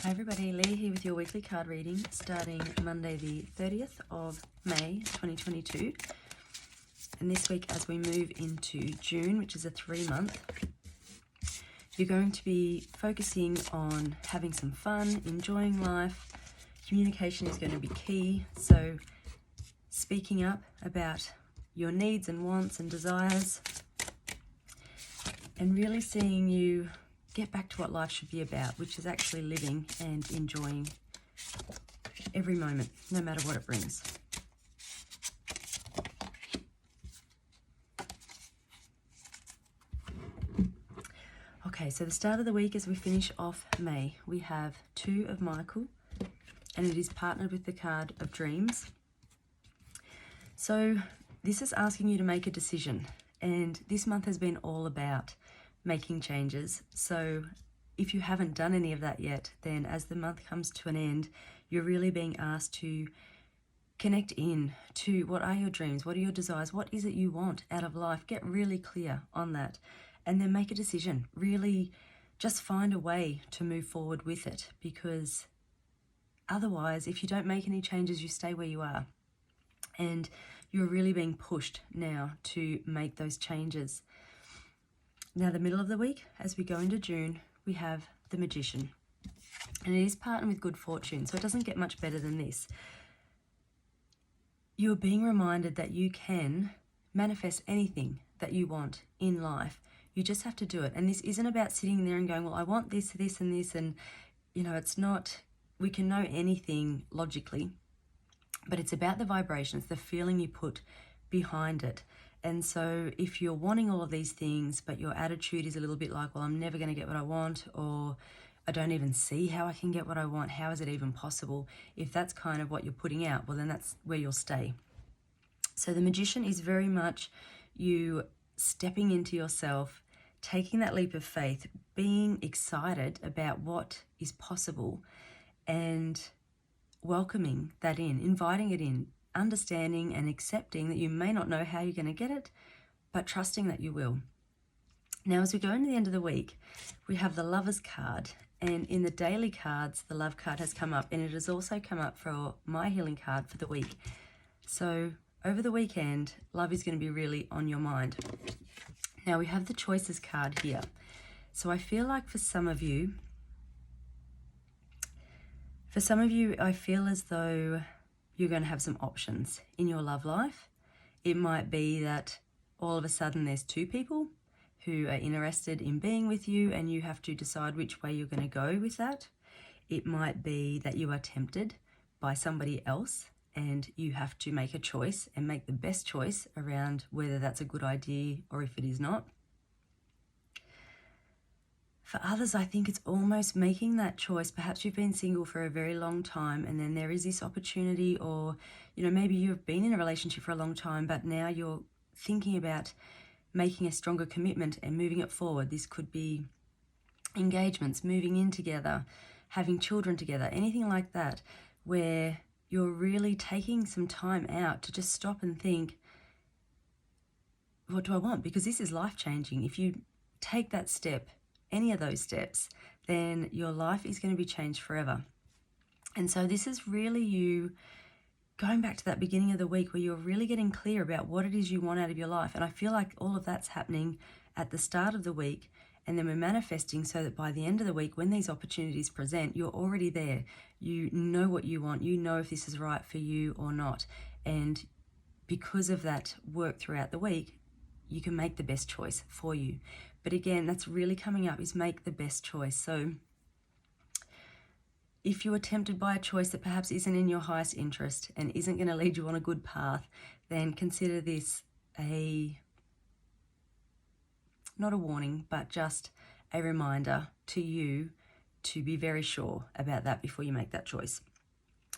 Hi everybody, Lee here with your weekly card reading starting Monday the 30th of May 2022. And this week as we move into June, which is a 3-month, you're going to be focusing on having some fun, enjoying life. Communication is going to be key, so speaking up about your needs and wants and desires, and really seeing you get back to what life should be about, which is actually living and enjoying every moment, no matter what it brings. Okay, so the start of the week as we finish off May, we have 2 of Michael, and it is partnered with the card of Dreams. So this is asking you to make a decision, and this month has been all about making changes. So if you haven't done any of that yet, then as the month comes to an end, you're really being asked to connect in to what are your dreams, what are your desires, what is it you want out of life. Get really clear on that, and then make a decision. Really just find a way to move forward with it, because otherwise, if you don't make any changes, you stay where you are. And you're really being pushed now to make those changes. Now, the middle of the week, as we go into June, we have the Magician. And it is partnered with Good Fortune, so it doesn't get much better than this. You're being reminded that you can manifest anything that you want in life. You just have to do it. And this isn't about sitting there and going, well, I want this, this, and this. And, it's not, we can know anything logically, but it's about the vibrations, the feeling you put behind it. And so if you're wanting all of these things, but your attitude is a little bit like, well, I'm never going to get what I want, or I don't even see how I can get what I want. How is it even possible? If that's kind of what you're putting out, well, then that's where you'll stay. So the Magician is very much you stepping into yourself, taking that leap of faith, being excited about what is possible, and welcoming that in, inviting it in, understanding and accepting that you may not know how you're going to get it, but trusting that you will. Now, as we go into the end of the week, we have the Lovers card, and in the daily cards, the Love card has come up, and it has also come up for my healing card for the week. So over the weekend, love is going to be really on your mind. Now, we have the Choices card here. So I feel like for some of you, I feel as though you're going to have some options in your love life. It might be that all of a sudden there's 2 people who are interested in being with you, and you have to decide which way you're going to go with that. It might be that you are tempted by somebody else, and you have to make a choice and make the best choice around whether that's a good idea or if it is not. For others, I think it's almost making that choice. Perhaps you've been single for a very long time, and then there is this opportunity, or, maybe you've been in a relationship for a long time, but now you're thinking about making a stronger commitment and moving it forward. This could be engagements, moving in together, having children together, anything like that, where you're really taking some time out to just stop and think, what do I want? Because this is life-changing. If you take that step, any of those steps, then your life is going to be changed forever. And so this is really you going back to that beginning of the week where you're really getting clear about what it is you want out of your life. And I feel like all of that's happening at the start of the week, and then we're manifesting so that by the end of the week, when these opportunities present, you're already there. You know what you want. You know if this is right for you or not. And because of that work throughout the week, you can make the best choice for you. But again, that's really coming up, is make the best choice. So if you are tempted by a choice that perhaps isn't in your highest interest and isn't going to lead you on a good path, then consider this not a warning, but just a reminder to you to be very sure about that before you make that choice.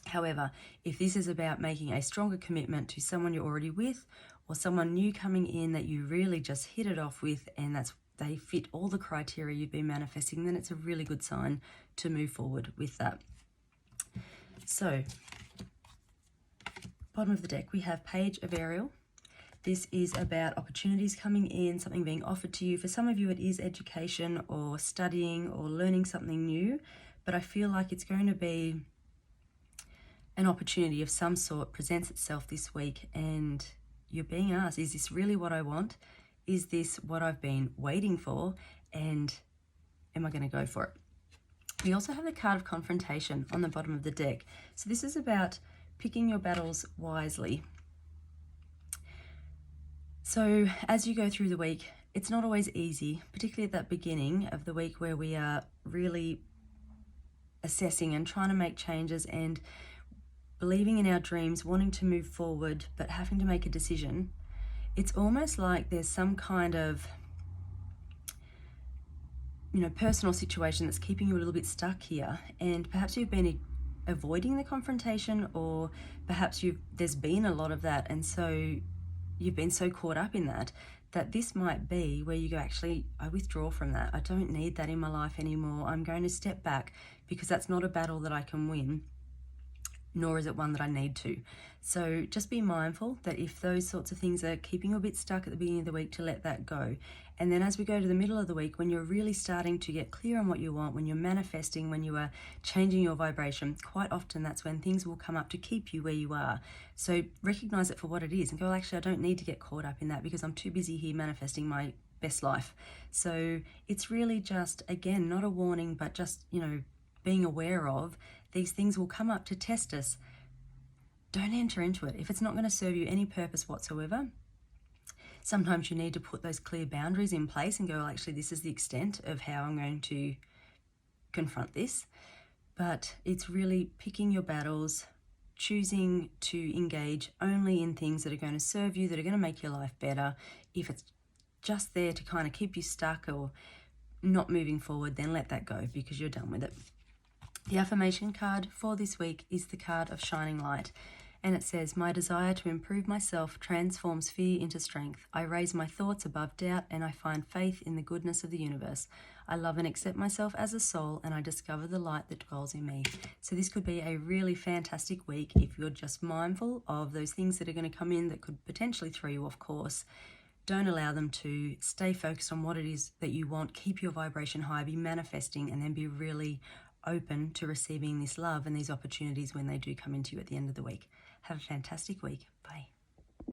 However, if this is about making a stronger commitment to someone you're already with, or someone new coming in that you really just hit it off with, and they fit all the criteria you've been manifesting, then it's a really good sign to move forward with that. So, bottom of the deck, we have Page of Ariel. This is about opportunities coming in, something being offered to you. For some of you, it is education or studying or learning something new. but I feel like it's going to be an opportunity of some sort presents itself this week, and you're being asked, is this really what I want? Is this what I've been waiting for? And am I going to go for it? We also have the card of confrontation on the bottom of the deck. So this is about picking your battles wisely. So as you go through the week, it's not always easy, particularly at that beginning of the week where we are really assessing and trying to make changes and believing in our dreams, wanting to move forward, but having to make a decision. It's almost like there's some kind of, personal situation that's keeping you a little bit stuck here. And perhaps you've been avoiding the confrontation, or perhaps there's been a lot of that. And so you've been so caught up in that this might be where you go, actually, I withdraw from that. I don't need that in my life anymore. I'm going to step back because that's not a battle that I can win, nor is it one that I need to. So just be mindful that if those sorts of things are keeping you a bit stuck at the beginning of the week, to let that go. And then as we go to the middle of the week, when you're really starting to get clear on what you want, when you're manifesting, when you are changing your vibration, quite often that's when things will come up to keep you where you are. So recognize it for what it is and go, actually, I don't need to get caught up in that because I'm too busy here manifesting my best life. So it's really just, again, not a warning, but just, being aware of these things will come up to test us. Don't enter into it if it's not going to serve you any purpose whatsoever. Sometimes you need to put those clear boundaries in place and go, well, actually, this is the extent of how I'm going to confront this. But it's really picking your battles, choosing to engage only in things that are going to serve you, that are going to make your life better. If it's just there to kind of keep you stuck or not moving forward, then let that go because you're done with it. The affirmation card for this week is the card of Shining Light. And it says, my desire to improve myself transforms fear into strength. I raise my thoughts above doubt and I find faith in the goodness of the universe. I love and accept myself as a soul and I discover the light that dwells in me. So this could be a really fantastic week if you're just mindful of those things that are going to come in that could potentially throw you off course. Don't allow them to. Stay focused on what it is that you want. Keep your vibration high, be manifesting, and then be really open to receiving this love and these opportunities when they do come into you at the end of the week. Have a fantastic week.